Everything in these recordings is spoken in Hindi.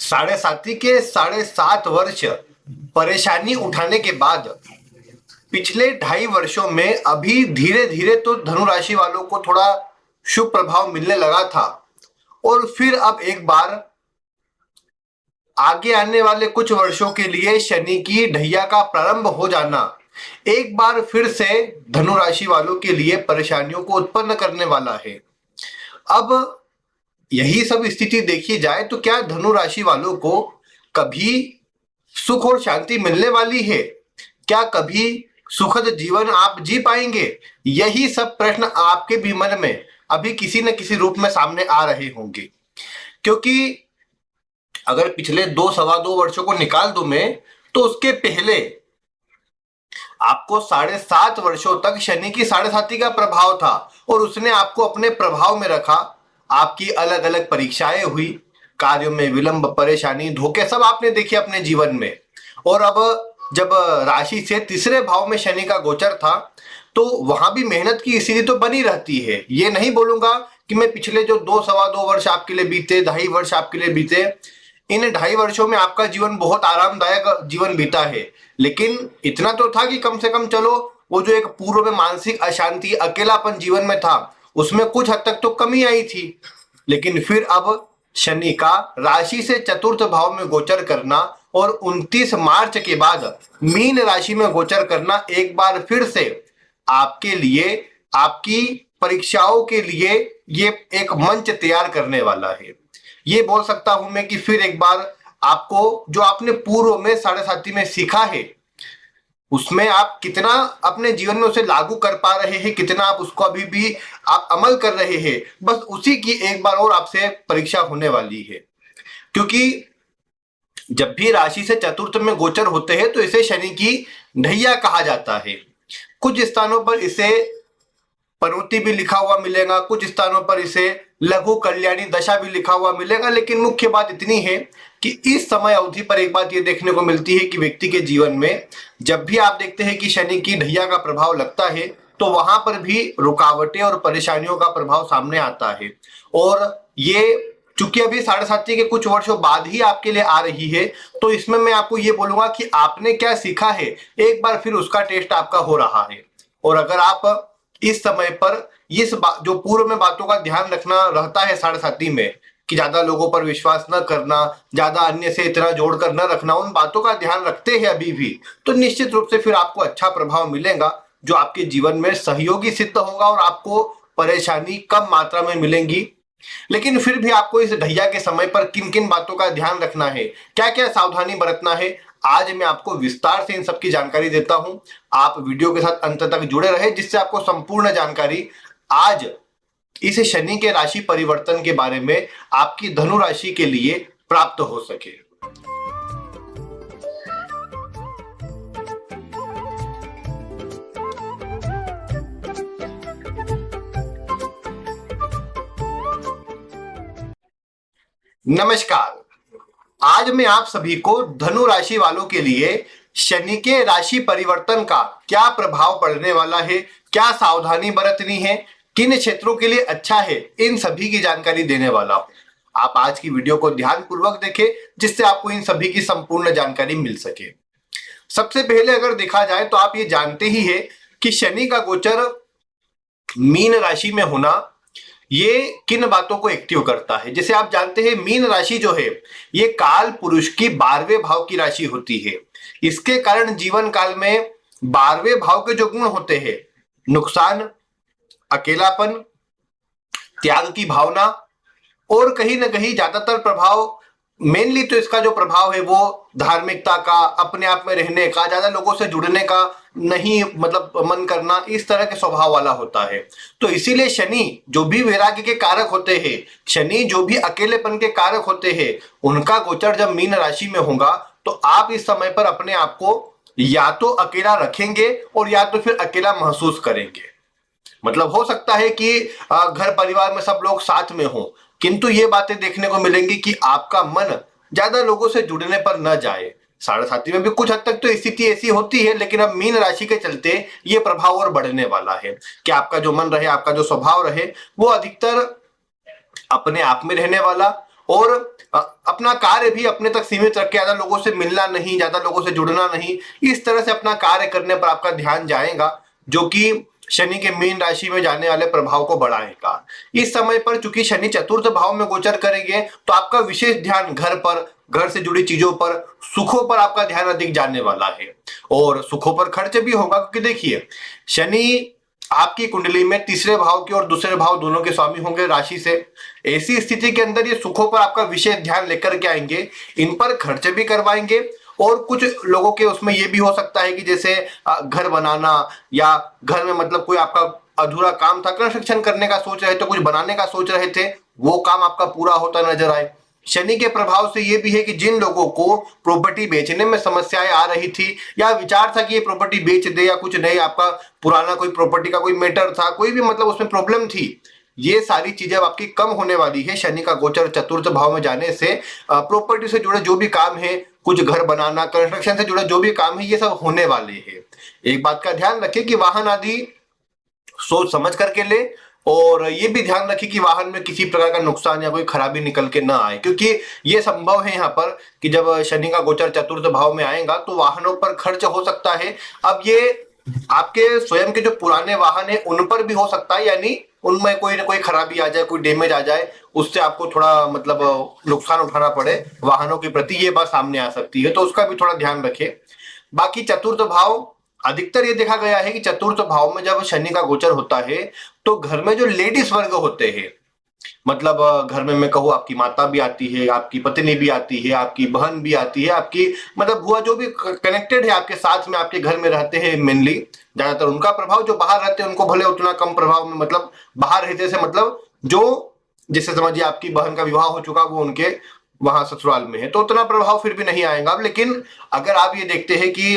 साढ़े साथी के 7.5 वर्ष परेशानी उठाने के बाद पिछले 2.5 वर्षों में अभी धीरे धीरे तो धनु राशि वालों को थोड़ा शुभ प्रभाव मिलने लगा था। और फिर अब एक बार आगे आने वाले कुछ वर्षों के लिए शनि की ढैया का प्रारंभ हो जाना एक बार फिर से धनु राशि वालों के लिए परेशानियों को उत्पन्न करने वाला है। अब यही सब स्थिति देखी जाए तो क्या धनु राशि वालों को कभी सुख और शांति मिलने वाली है? क्या कभी सुखद जीवन आप जी पाएंगे? यही सब प्रश्न आपके भी मन में अभी किसी न किसी रूप में सामने आ रहे होंगे। क्योंकि अगर पिछले 2 सवा 2 वर्षों को निकाल दूं मैं, तो उसके पहले आपको 7.5 वर्षों तक शनि की 7.5 का प्रभाव था और उसने आपको अपने प्रभाव में रखा। आपकी अलग अलग परीक्षाएं हुई, कार्यों में विलंब, परेशानी, धोखे सब आपने देखे अपने जीवन में। और अब जब राशि से तीसरे भाव में शनि का गोचर था तो वहां भी मेहनत की स्थिति तो बनी रहती है। ये नहीं बोलूंगा कि मैं पिछले जो 2 सवा 2 वर्ष आपके लिए बीते, 2.5 वर्ष आपके लिए बीते, इन 2.5 वर्षों में आपका जीवन बहुत आरामदायक जीवन बीता है, लेकिन इतना तो था कि कम से कम चलो वो जो एक पूर्व में मानसिक अशांति, अकेलापन जीवन में था, उसमें कुछ हद तक तो कमी आई थी। लेकिन फिर अब शनि का राशि से चतुर्थ भाव में गोचर करना और 29 मार्च के बाद मीन राशि में गोचर करना एक बार फिर से आपके लिए, आपकी परीक्षाओं के लिए ये एक मंच तैयार करने वाला है। ये बोल सकता हूं मैं कि फिर एक बार आपको जो आपने पूर्व में 7.5 में सीखा है उसमें आप कितना अपने जीवन में उसे लागू कर पा रहे हैं, कितना आप उसको अभी भी आप अमल कर रहे हैं, बस उसी की एक बार और आपसे परीक्षा होने वाली है। क्योंकि जब भी राशि से चतुर्थ में गोचर होते हैं तो इसे शनि की ढैया कहा जाता है। कुछ स्थानों पर इसे पनौती भी लिखा हुआ मिलेगा, कुछ स्थानों पर इसे लघु कल्याणी दशा भी लिखा हुआ मिलेगा। लेकिन मुख्य बात इतनी है कि इस समय अवधि पर एक बात ये देखने को मिलती है कि व्यक्ति के जीवन में जब भी आप देखते हैं कि शनि की ढैया का प्रभाव लगता है तो वहां पर भी रुकावटें और परेशानियों का प्रभाव सामने आता है। और ये चूंकि अभी 7.5 के कुछ वर्षों बाद ही आपके लिए आ रही है, तो इसमें मैं आपको ये बोलूंगा कि आपने क्या सीखा है, एक बार फिर उसका टेस्ट आपका हो रहा है। और अगर आप इस समय पर जो पूर्व में बातों का ध्यान रखना रहता है 7.5 में, कि ज्यादा लोगों पर विश्वास न करना, ज्यादा अन्य से इतना जोड़कर न रखना, उन बातों का ध्यान रखते हैं अभी भी, तो निश्चित रूप से फिर आपको अच्छा प्रभाव मिलेगा जो आपके जीवन में सहयोगी सिद्ध होगा और आपको परेशानी कम मात्रा में मिलेंगी। लेकिन फिर भी आपको इस ढैया के समय पर किन किन बातों का ध्यान रखना है, क्या क्या सावधानी बरतना है, आज मैं आपको विस्तार से इन सब की जानकारी देता हूं। आप वीडियो के साथ अंत तक जुड़े रहे जिससे आपको संपूर्ण जानकारी आज इस शनि के राशि परिवर्तन के बारे में आपकी धनु राशि के लिए प्राप्त हो सके। नमस्कार, आज मैं आप सभी को धनु राशि वालों के लिए शनि के राशि परिवर्तन का क्या प्रभाव पड़ने वाला है, क्या सावधानी बरतनी है, किन क्षेत्रों के लिए अच्छा है, इन सभी की जानकारी देने वाला हूं। आप आज की वीडियो को ध्यानपूर्वक देखें जिससे आपको इन सभी की संपूर्ण जानकारी मिल सके। सबसे पहले अगर देखा जाए तो आप ये जानते ही है कि शनि का गोचर मीन राशि में होना ये किन बातों को एक्टिव करता है। जैसे आप जानते हैं मीन राशि जो है ये काल पुरुष की 12वें भाव की राशि होती है। इसके कारण जीवन काल में 12वें भाव के जो गुण होते हैं, नुकसान, अकेलापन, त्याग की भावना और कहीं ना कहीं ज्यादातर प्रभाव, मेनली तो इसका जो प्रभाव है वो धार्मिकता का, अपने आप में रहने का, ज्यादा लोगों से जुड़ने का नहीं मतलब मन करना, इस तरह के स्वभाव वाला होता है। तो इसीलिए शनि जो भी वैराग्य के कारक होते हैं, शनि जो भी अकेलेपन के कारक होते हैं, उनका गोचर जब मीन राशि में होगा तो आप इस समय पर अपने आप को या तो अकेला रखेंगे और या तो फिर अकेला महसूस करेंगे। मतलब हो सकता है कि घर परिवार में सब लोग साथ में हो, किंतु ये बातें देखने को मिलेंगी कि आपका मन ज्यादा लोगों से जुड़ने पर न जाए। 7.5 में भी कुछ हद तक तो स्थिति ऐसी होती है, लेकिन अब मीन राशि के चलते ये प्रभाव और बढ़ने वाला है कि आपका जो मन रहे, आपका जो स्वभाव रहे वो अधिकतर अपने आप में रहने वाला और अपना कार्य भी अपने तक सीमित रख के ज्यादा लोगों से मिलना नहीं, ज्यादा लोगों से जुड़ना नहीं, इस तरह से अपना कार्य करने पर आपका ध्यान जाएगा, जो कि शनि के मीन राशि में जाने वाले प्रभाव को बढ़ाएगा। इस समय पर चूंकि शनि चतुर्थ भाव में गोचर करेंगे तो आपका विशेष ध्यान घर पर, घर से जुड़ी चीजों पर, सुखों पर आपका ध्यान अधिक जाने वाला है और सुखों पर खर्च भी होगा, क्योंकि देखिए शनि आपकी कुंडली में तीसरे भाव के और दूसरे भाव दोनों के स्वामी होंगे राशि से। ऐसी स्थिति के अंदर ये सुखों पर आपका विशेष ध्यान लेकर के आएंगे, इन पर खर्च भी करवाएंगे और कुछ लोगों के उसमें ये भी हो सकता है कि जैसे घर बनाना या घर में मतलब कोई आपका अधूरा काम था, कंस्ट्रक्शन करने का सोच रहे थे, कुछ बनाने का सोच रहे थे, वो काम आपका पूरा होता नजर आए। शनि के प्रभाव से ये भी है कि जिन लोगों को प्रॉपर्टी बेचने में समस्याएं आ रही थी या विचार था कि ये प्रॉपर्टी बेच दे या कुछ नहीं, आपका पुराना कोई प्रॉपर्टी का कोई मैटर था, कोई भी मतलब उसमें प्रॉब्लम थी, ये सारी चीजें अब आपकी कम होने वाली है। शनि का गोचर चतुर्थ भाव में जाने से प्रॉपर्टी से जुड़े जो भी काम है, कुछ घर बनाना, कंस्ट्रक्शन से जुड़े जो भी काम है, ये सब होने वाले हैं। एक बात का ध्यान रखें कि वाहन आदि सोच समझ करके ले और ये भी ध्यान रखें कि वाहन में किसी प्रकार का नुकसान या कोई खराबी निकल के ना आए, क्योंकि ये संभव है यहाँ पर कि जब शनि का गोचर चतुर्थ भाव में आएगा तो वाहनों पर खर्च हो सकता है। अब ये आपके स्वयं के जो पुराने वाहन है उन पर भी हो सकता है, यानी उनमें कोई ना कोई खराबी आ जाए, कोई डैमेज आ जाए, उससे आपको थोड़ा मतलब नुकसान उठाना पड़े वाहनों के प्रति, ये बात सामने आ सकती है, तो उसका भी थोड़ा ध्यान रखें। बाकी चतुर्थ भाव, अधिकतर ये देखा गया है कि चतुर्थ भाव में जब शनि का गोचर होता है तो घर में जो लेडीज वर्ग होते हैं, मतलब घर में मैं कहूँ आपकी माता भी आती है, आपकी पत्नी भी आती है, आपकी बहन भी आती है, आपकी मतलब बुआ, जो भी कनेक्टेड है आपके साथ में, आपके घर में रहते हैं मेनली, ज्यादातर उनका प्रभाव, जो बाहर रहते हैं उनको भले उतना कम प्रभाव में, मतलब बाहर रहते से मतलब जो, जैसे समझिए आपकी बहन का विवाह हो चुका, वो उनके वहां ससुराल में है तो उतना प्रभाव फिर भी नहीं आएगा। लेकिन अगर आप ये देखते हैं कि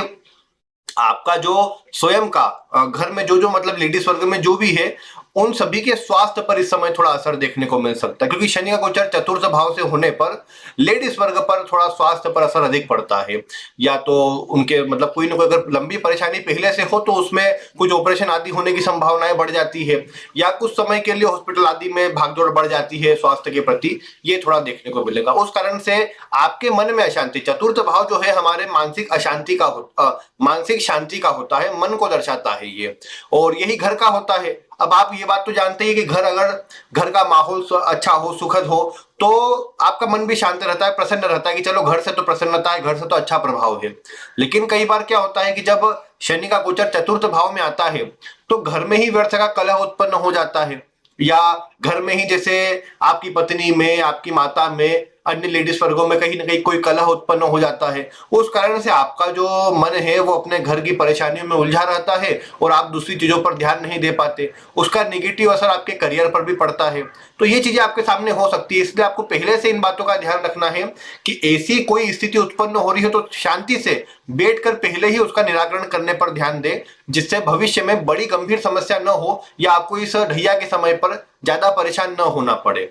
आपका जो स्वयं का घर में जो जो मतलब लेडीज वर्ग में जो भी है, उन सभी के स्वास्थ्य पर इस समय थोड़ा असर देखने को मिल सकता है, क्योंकि शनि का गोचर चतुर्थ भाव से होने पर लेडीज वर्ग पर थोड़ा स्वास्थ्य पर असर अधिक पड़ता है। या तो उनके मतलब कोई ना कोई अगर लंबी परेशानी पहले से हो तो उसमें कुछ ऑपरेशन आदि होने की संभावनाएं बढ़ जाती है, या कुछ समय के लिए हॉस्पिटल आदि में भागदौड़ बढ़ जाती है स्वास्थ्य के प्रति, ये थोड़ा देखने को मिलेगा। उस कारण से आपके मन में अशांति, चतुर्थ भाव जो है हमारे मानसिक अशांति का मानसिक शांति का होता है, मन को दर्शाता है ये, और यही घर का होता है। अब आप ये बात तो जानते हैं कि घर का माहौल अच्छा हो, सुखद हो, तो आपका मन भी शांत रहता है, प्रसन्न रहता है कि चलो घर से तो प्रसन्नता है, घर से तो अच्छा प्रभाव है। लेकिन कई बार क्या होता है कि जब शनि का गोचर चतुर्थ भाव में आता है तो घर में ही व्यर्थ का कलह उत्पन्न हो जाता है, या घर में ही जैसे आपकी पत्नी में, आपकी माता में, अन्य लेडीज वर्गों में कहीं ना कहीं कोई कलह उत्पन्न हो जाता है। उस कारण से आपका जो मन है वो अपने घर की परेशानियों में उलझा रहता है और आप दूसरी चीजों पर ध्यान नहीं दे पाते, उसका नेगेटिव असर आपके करियर पर भी पड़ता है। तो ये चीजें आपके सामने हो सकती है, इसलिए आपको पहले से इन बातों का ध्यान रखना है कि ऐसी कोई स्थिति उत्पन्न हो रही है तो शांति से बैठकर पहले ही उसका निराकरण करने पर ध्यान दें, जिससे भविष्य में बड़ी गंभीर समस्या न हो या आपको इस ढैया के समय पर ज्यादा परेशान न होना पड़े।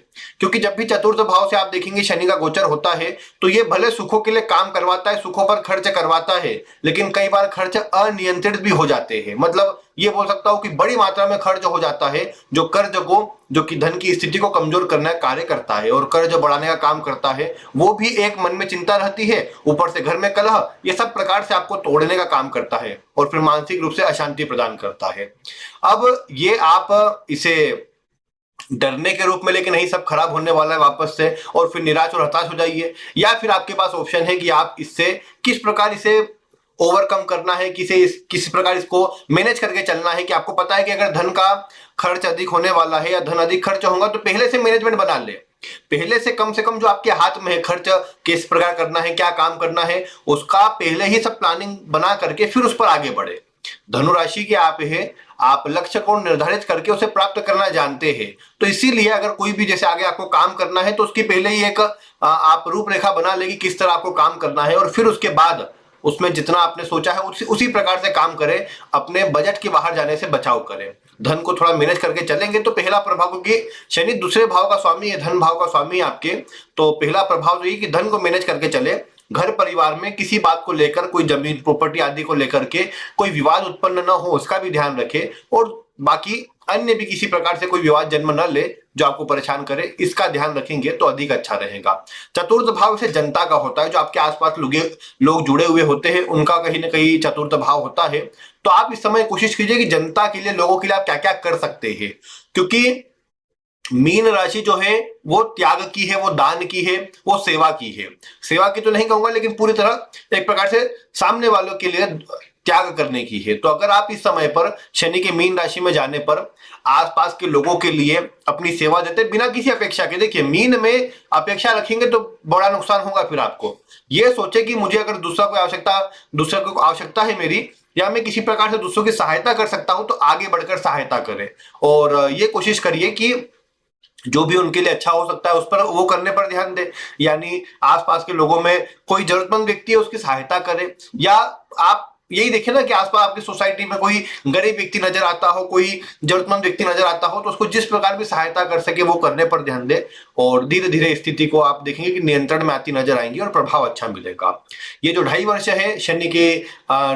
क्योंकि जब भी चतुर्थ भाव से आप देखेंगे शनि का गोचर होता है तो ये भले सुखों के लिए काम करवाता है, सुखों पर खर्च करवाता है, लेकिन कई बार खर्च अनियंत्रित भी हो जाते हैं। मतलब ये बोल सकता हूं कि बड़ी मात्रा में खर्च हो जाता है, जो कर्ज को, जो कि धन की स्थिति को कमजोर करने का कार्य करता है और कर्ज बढ़ाने का काम करता है। वो भी एक मन में चिंता रहती है, ऊपर से घर में कलह, ये सब प्रकार से आपको तोड़ने का काम करता है और फिर मानसिक रूप से अशांति प्रदान करता है। अब ये आप इसे डरने के रूप में लेकिन नहीं, सब खराब होने वाला है वापस से, और फिर निराश और हताश हो जाइए। या फिर आपके पास ऑप्शन है कि आप इससे किस प्रकार इसे ओवरकम करना है, किस प्रकार इसको मैनेज करके चलना है, कि आपको पता है कि अगर धन का खर्च अधिक होने वाला है या धन अधिक खर्च होगा तो पहले से मैनेजमेंट बना ले, पहले से कम जो आपके हाथ में है, खर्च किस प्रकार करना है, क्या काम करना है, उसका पहले ही सब प्लानिंग बना करके फिर उस पर आगे बढ़े। धनु राशि के आप है, आप लक्ष्य को निर्धारित करके उसे प्राप्त करना जानते हैं, तो इसीलिए अगर कोई भी जैसे आगे आपको काम करना है तो उसकी पहले ही एक आप रूपरेखा बना लेगी किस तरह आपको काम करना है, और फिर उसके बाद उसमें जितना आपने सोचा है उसी प्रकार से काम करें, अपने बजट के बाहर जाने से बचाव करें, धन को थोड़ा मैनेज करके चलेंगे तो पहला प्रभाव, क्योंकि शनि दूसरे भाव का स्वामी है, धन भाव का स्वामी है आपके, तो पहला प्रभाव जो है कि धन को मैनेज करके चले। घर परिवार में किसी बात को लेकर, कोई जमीन प्रॉपर्टी आदि को लेकर के कोई विवाद उत्पन्न न हो, उसका भी ध्यान रखें। और बाकी अन्य भी किसी प्रकार से कोई विवाद जन्म न ले जो आपको परेशान करे, इसका ध्यान रखेंगे तो अधिक अच्छा रहेगा। चतुर्थ भाव से जनता का होता है, जो आपके आसपास लोग जुड़े हुए होते हैं उनका कहीं ना कहीं चतुर्थ भाव होता है। तो आप इस समय कोशिश कीजिए कि जनता के लिए, लोगों के लिए आप क्या क्या कर सकते हैं, क्योंकि मीन राशि जो है वो त्याग की है, वो दान की है, वो सेवा की है। सेवा की तो नहीं कहूंगा, लेकिन पूरी तरह एक प्रकार से सामने वालों के लिए त्याग करने की है। तो अगर आप इस समय पर शनि के मीन राशि में जाने पर आसपास के लोगों के लिए अपनी सेवा देते बिना किसी अपेक्षा के, देखिए मीन में अपेक्षा रखेंगे तो बड़ा नुकसान होगा। फिर आपको ये सोचे कि मुझे अगर दूसरे को आवश्यकता है मेरी, या मैं किसी प्रकार से दूसरों की सहायता कर सकता हूं, तो आगे बढ़कर सहायता करें। और ये कोशिश करिए कि जो भी उनके लिए अच्छा हो सकता है उस पर वो करने पर ध्यान दे, यानी आसपास के लोगों में कोई जरूरतमंद व्यक्ति है उसकी सहायता करें। या आप यही देखें ना कि आसपास आपकी सोसाइटी में कोई गरीब व्यक्ति नजर आता हो, कोई जरूरतमंद व्यक्ति नजर आता हो, तो उसको जिस प्रकार भी सहायता कर सके वो करने पर ध्यान दे। और धीरे धीरे स्थिति को आप देखेंगे कि नियंत्रण में आती नजर आएंगी और प्रभाव अच्छा मिलेगा। ये जो 2.5 वर्ष है शनि के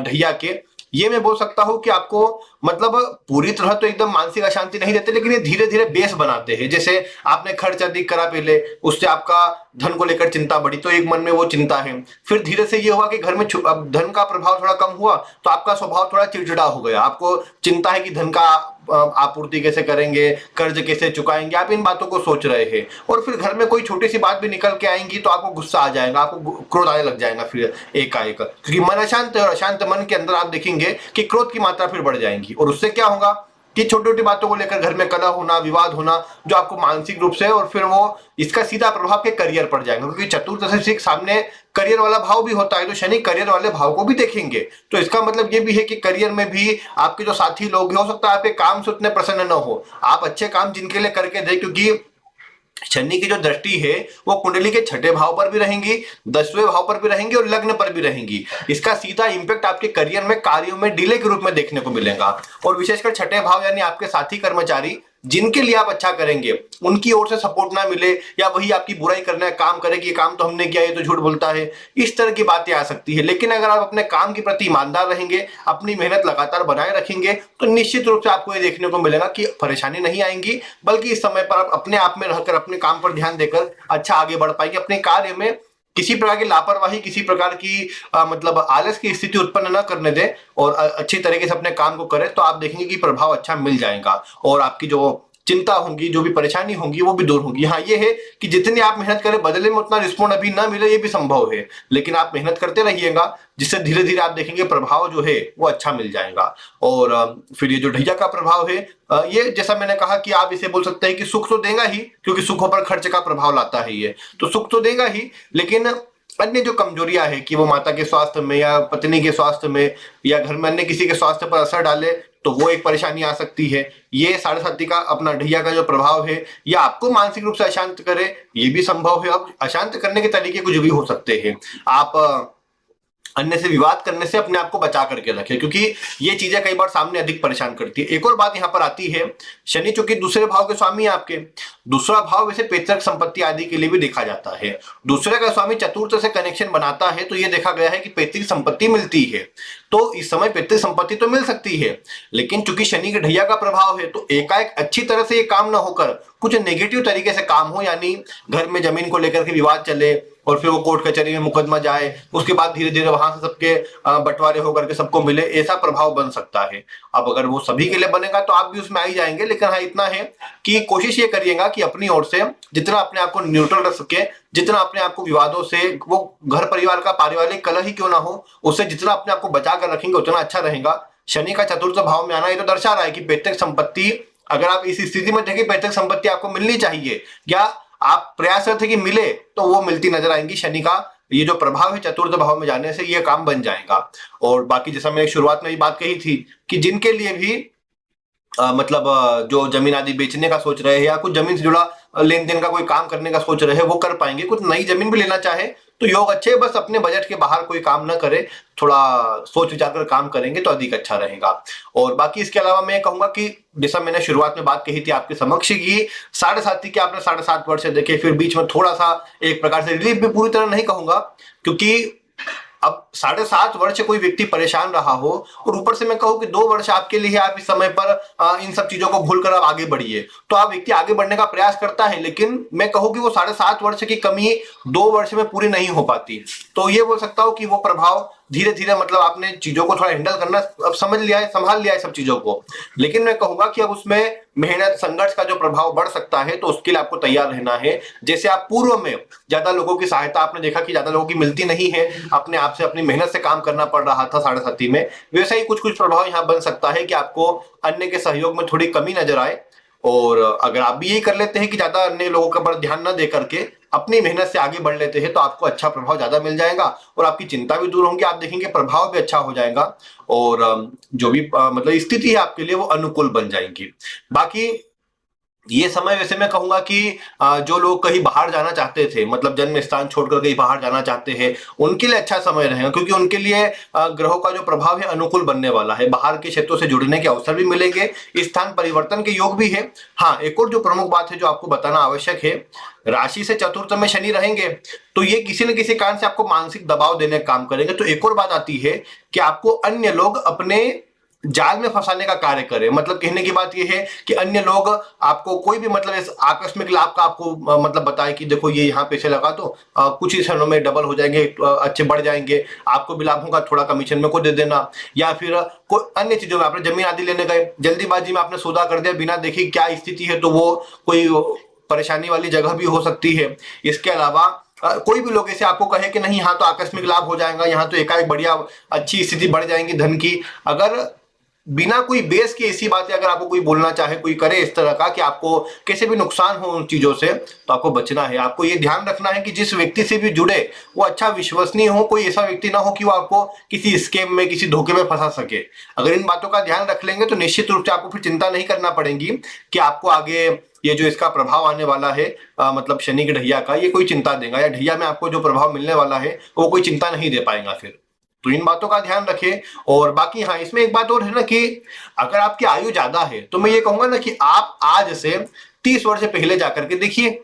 ढैया के, ये मैं बोल सकता हूं कि आपको मतलब पूरी तरह तो एकदम मानसिक अशांति नहीं देते, लेकिन ये धीरे धीरे बेस बनाते हैं। जैसे आपने खर्च अधिक करा पहले, उससे आपका धन को लेकर चिंता बढ़ी, तो एक मन में वो चिंता है। फिर धीरे से ये हुआ कि घर में अब धन का प्रभाव थोड़ा कम हुआ, तो आपका स्वभाव थोड़ा चिड़चिड़ा हो गया। आपको चिंता है कि धन का आपूर्ति कैसे करेंगे, कर्ज कैसे चुकाएंगे, आप इन बातों को सोच रहे हैं। और फिर घर में कोई छोटी सी बात भी निकल के आएंगी तो आपको गुस्सा आ जाएगा, आपको क्रोध आने लग जाएगा फिर एकाएक, क्योंकि मन अशांत है और अशांत मन के अंदर आप देखेंगे कि क्रोध की मात्रा फिर बढ़ जाएंगी। और उससे क्या होगा कि छोटी छोटी बातों को लेकर घर में कलह होना, विवाद होना, जो आपको मानसिक रूप से, और फिर वो इसका सीधा प्रभाव के करियर पर जाएगा, क्योंकि चतुर्थ से सामने करियर वाला भाव भी होता है, तो शनि करियर वाले भाव को भी देखेंगे। तो इसका मतलब ये भी है कि करियर में भी आपके जो साथी लोग हो सकता है आपके काम से उतने प्रसन्न न हो, आप अच्छे काम जिनके लिए करके दे, क्योंकि शनि की जो दृष्टि है वो कुंडली के 6ठे भाव पर भी रहेंगी, 10वें भाव पर भी रहेंगी और लग्न पर भी रहेंगी। इसका सीधा इंपैक्ट आपके करियर में, कार्यों में डिले के रूप में देखने को मिलेगा। और विशेषकर 6ठे भाव यानी आपके साथी कर्मचारी जिनके लिए आप अच्छा करेंगे, उनकी ओर से सपोर्ट ना मिले, या वही आपकी बुराई करने का काम करे कि ये काम तो हमने किया, ये तो झूठ बोलता है, इस तरह की बातें आ सकती है। लेकिन अगर आप अपने काम के प्रति ईमानदार रहेंगे, अपनी मेहनत लगातार बनाए रखेंगे, तो निश्चित रूप से आपको ये देखने को मिलेगा कि परेशानी नहीं आएंगी, बल्कि इस समय पर आप अपने आप में रहकर अपने काम पर ध्यान देकर अच्छा आगे बढ़ पाएंगे। अपने कार्य में किसी प्रकार की लापरवाही, किसी प्रकार की मतलब आलस की स्थिति उत्पन्न न करने दें, और अच्छी तरीके से अपने काम को करें, तो आप देखेंगे कि प्रभाव अच्छा मिल जाएगा। और आपकी जो चिंता होंगी, जो भी परेशानी होंगी, वो भी दूर होगी। हाँ, ये है कि जितनी आप मेहनत करें, बदले में उतना रिस्पॉन्ड अभी ना मिले, ये भी संभव है, लेकिन आप मेहनत करते रहिएगा, जिससे धीरे धीरे आप देखेंगे प्रभाव जो है वो अच्छा मिल जाएगा। और फिर ये जो ढैया का प्रभाव है, ये जैसा मैंने कहा कि आप इसे बोल सकते हैं कि सुख तो देगा ही, क्योंकि सुखों पर खर्च का प्रभाव लाता है ये, तो सुख तो देगा ही, लेकिन अन्य जो कमजोरियां है कि वो माता के स्वास्थ्य में, या पत्नी के स्वास्थ्य में, या घर में अन्य किसी के स्वास्थ्य पर असर डाले, तो वो एक परेशानी आ सकती है। ये 7.5 का अपना ढैया का जो प्रभाव है, या आपको मानसिक रूप से अशांत करे, ये भी संभव है। अब अशांत करने के तरीके कुछ भी हो सकते हैं। आप अन्य से विवाद करने से अपने आप को बचा करके रखें, क्योंकि ये चीजें कई बार सामने अधिक परेशान करती है। एक और बात यहाँ पर आती है, शनि चूंकि दूसरे भाव के स्वामी है आपके, दूसरा भाव वैसे पैतृक संपत्ति आदि के लिए भी देखा जाता है। दूसरे का स्वामी चतुर्थ से कनेक्शन बनाता है, तो ये देखा गया है कि पैतृक संपत्ति मिलती है। तो इस समय पैतृक संपत्ति तो मिल सकती है, लेकिन चूंकि शनि के ढैया का प्रभाव है, तो एकाएक अच्छी तरह से ये काम ना होकर कुछ नेगेटिव तरीके से काम हो, यानी घर में जमीन को लेकर के विवाद चले और फिर वो कोर्ट कचहरी में मुकदमा जाए, उसके बाद धीरे धीरे वहां से सबके बंटवारे होकर के सबको मिले, ऐसा प्रभाव बन सकता है। अब अगर वो सभी के लिए बनेगा तो आप भी उसमें आ ही जाएंगे, लेकिन हाँ इतना है कि कोशिश ये करिएगा कि अपनी ओर से जितना अपने आप को न्यूट्रल रख सके, जितना अपने आप को विवादों से, वो घर परिवार का पारिवारिक कलह ही क्यों ना हो, उससे जितना अपने आप को बचा कर रखेंगे उतना अच्छा रहेगा। शनि का चतुर्थ भाव में आना ये तो दर्शा रहा है कि पैतृक संपत्ति, अगर आप इस स्थिति में देखें, पैतृक संपत्ति आपको मिलनी चाहिए, या आप प्रयासरत है कि मिले, तो वो मिलती नजर आएंगी। शनि का ये जो प्रभाव है चतुर्थ भाव में जाने से, ये काम बन जाएगा। और बाकी जैसा मैंने शुरुआत में ये बात कही थी कि जिनके लिए भी मतलब जो जमीन आदि बेचने का सोच रहे हैं, या कुछ जमीन से जुड़ा लेन देन का कोई काम करने का सोच रहे हैं, वो कर पाएंगे। कुछ नई जमीन भी लेना चाहे तो योग अच्छे, बस अपने बजट के बाहर कोई काम ना करे, थोड़ा सोच विचार कर काम करेंगे तो अधिक अच्छा रहेगा। और बाकी इसके अलावा मैं कहूंगा कि जैसा मैंने शुरुआत में बात कही थी आपके समक्ष की 7.5 की आपने 7.5 वर्ष से देखे, फिर बीच में थोड़ा सा एक प्रकार से रिलीफ भी पूरी तरह नहीं कहूंगा, क्योंकि अब 7.5 वर्ष से कोई व्यक्ति परेशान रहा हो और ऊपर से मैं कहूँ कि 2 वर्ष आपके लिए आप इस समय पर इन सब चीजों को भूलकर आप आगे बढ़िए, तो आप व्यक्ति आगे बढ़ने का प्रयास करता है, लेकिन मैं कहूँ कि वो 7.5 वर्ष की कमी 2 वर्ष में पूरी नहीं हो पाती। तो ये बोल सकता हूँ कि वो प्रभाव धीरे धीरे मतलब आपने चीजों को थोड़ा हैंडल करना अब समझ लिया है, संभाल लिया है सब चीजों को। लेकिन मैं कहूंगा कि अब उसमें मेहनत संघर्ष का जो प्रभाव बढ़ सकता है, तो उसके लिए आपको तैयार रहना है। जैसे आप पूर्व में ज्यादा लोगों की सहायता आपने देखा कि ज्यादा लोगों की मिलती नहीं है, अपने आप से अपनी मेहनत से काम करना पड़ रहा था 7.5 में, वैसा ही कुछ कुछ प्रभाव यहाँ बन सकता है कि आपको अन्य के सहयोग में थोड़ी कमी नजर आए। और अगर आप भी यही कर लेते हैं कि ज्यादा अन्य लोगों के ऊपर ध्यान न दे करके अपनी मेहनत से आगे बढ़ लेते हैं, तो आपको अच्छा प्रभाव ज्यादा मिल जाएगा और आपकी चिंता भी दूर होंगी, आप देखेंगे प्रभाव भी अच्छा हो जाएगा और जो भी मतलब स्थिति है आपके लिए वो अनुकूल बन जाएगी। बाकी ये समय वैसे मैं कहूंगा कि जो लोग कहीं बाहर जाना चाहते थे, मतलब जन्म स्थान छोड़कर कहीं बाहर जाना चाहते हैं, उनके लिए अच्छा समय रहेगा, क्योंकि उनके लिए ग्रहों का जो प्रभाव है अनुकूल बनने वाला है। बाहर के क्षेत्रों से जुड़ने के अवसर भी मिलेंगे, स्थान परिवर्तन के योग भी है। हाँ, एक और जो प्रमुख बात है जो आपको बताना आवश्यक है, राशि से चतुर्थ में शनि रहेंगे, तो ये किसी न किसी कारण से आपको मानसिक दबाव देने का काम करेंगे। तो एक और बात आती है कि आपको अन्य लोग अपने जाल में फंसाने का कार्य करे। मतलब कहने की बात यह है कि अन्य लोग आपको कोई भी मतलब इस आकस्मिक लाभ का आपको मतलब बताए कि देखो ये यहाँ पैसे लगा दो, कुछ ही क्षणों में डबल हो जाएंगे, अच्छे बढ़ जाएंगे, आपको भी लाभ होगा, थोड़ा कमीशन में को दे देना। या फिर कोई अन्य चीजों में आपने जमीन आदि लेने गए, जल्दीबाजी में आपने सौदा कर दिया बिना देखे क्या स्थिति है, तो वो कोई परेशानी वाली जगह भी हो सकती है। इसके अलावा कोई भी लोग ऐसे आपको कहे कि नहीं यहाँ तो आकस्मिक लाभ हो जाएगा, यहाँ तो एकाएक बढ़िया अच्छी स्थिति बढ़ जाएंगी धन की, अगर बिना कोई बेस की ऐसी बातें अगर आपको कोई बोलना चाहे, कोई करे इस तरह का कि आपको कैसे भी नुकसान हो उन चीजों से, तो आपको बचना है। आपको ये ध्यान रखना है कि जिस व्यक्ति से भी जुड़े वो अच्छा विश्वसनीय हो, कोई ऐसा व्यक्ति ना हो कि वो आपको किसी स्कैम में किसी धोखे में फंसा सके। अगर इन बातों का ध्यान रख लेंगे तो निश्चित रूप से आपको फिर चिंता नहीं करना पड़ेगी कि आपको आगे ये जो इसका प्रभाव आने वाला है मतलब शनि के ढैया का, ये कोई चिंता देगा, या ढैया में आपको जो प्रभाव मिलने वाला है वो कोई चिंता नहीं दे पाएगा फिर। तो इन बातों का ध्यान रखें। और बाकी हाँ, इसमें एक बात और है ना कि अगर आपकी आयु ज्यादा है तो मैं ये कहूंगा ना कि आप आज से 30 वर्ष पहले जाकर के देखिए,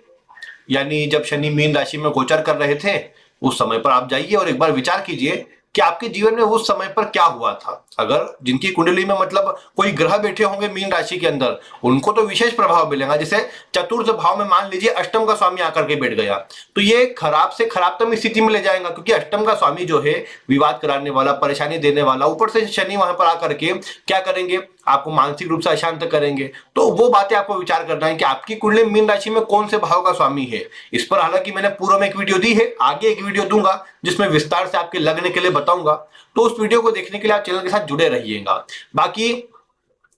यानी जब शनि मीन राशि में गोचर कर रहे थे उस समय पर आप जाइए और एक बार विचार कीजिए कि आपके जीवन में उस समय पर क्या हुआ था। अगर जिनकी कुंडली में मतलब कोई ग्रह बैठे होंगे मीन राशि के अंदर, उनको तो विशेष प्रभाव मिलेगा। जैसे चतुर्थ भाव में मान लीजिए अष्टम का स्वामी आकर के बैठ गया, तो ये खराब से खराबतम स्थिति में ले जाएगा, क्योंकि अष्टम का स्वामी जो है विवाद कराने वाला, परेशानी देने वाला, ऊपर से शनि वहां पर आकर के क्या करेंगे, आपको मानसिक रूप से अशांत करेंगे। तो वो बातें आपको विचार करना है कि आपकी कुंडली मीन राशि में कौन से भाव का स्वामी है। इस पर हालांकि मैंने पूर्व में एक वीडियो दी है, आगे एक वीडियो दूंगा जिसमें विस्तार से आपके लगने के लिए बताऊंगा, तो उस वीडियो को देखने के लिए आप चैनल के साथ जुड़े रहिएगा। बाकी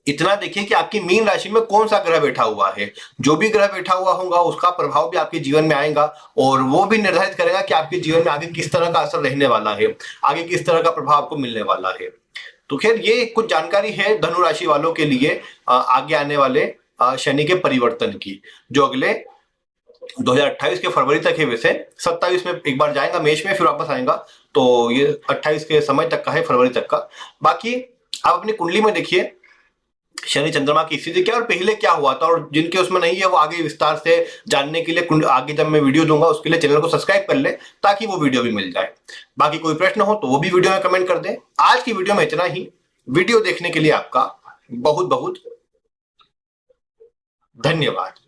इतना देखिए कि आपकी मीन राशि में कौन सा ग्रह बैठा हुआ है, जो भी ग्रह बैठा हुआ होगा उसका प्रभाव भी आपके जीवन में आएगा और वो भी निर्धारित करेगा कि आपके जीवन में आगे किस तरह का असर रहने वाला है, आगे किस तरह का प्रभाव आपको मिलने वाला है। तो खैर ये कुछ जानकारी है धनु राशि वालों के लिए आगे आने वाले शनि के परिवर्तन की, जो अगले 2028 के फरवरी तक है। वैसे 27 में एक बार जाएगा मेष में, फिर वापस आएगा, तो ये 28 के समय तक का है, फरवरी तक का। बाकी आप अपनी कुंडली में देखिए शनि चंद्रमा की स्थिति क्या और पहले क्या हुआ था, और जिनके उसमें नहीं है वो आगे विस्तार से जानने के लिए आगे जब मैं वीडियो दूंगा उसके लिए चैनल को सब्सक्राइब कर ले, ताकि वो वीडियो भी मिल जाए। बाकी कोई प्रश्न हो तो वो भी वीडियो में कमेंट कर दें। आज की वीडियो में इतना ही। वीडियो देखने के लिए आपका बहुत बहुत धन्यवाद।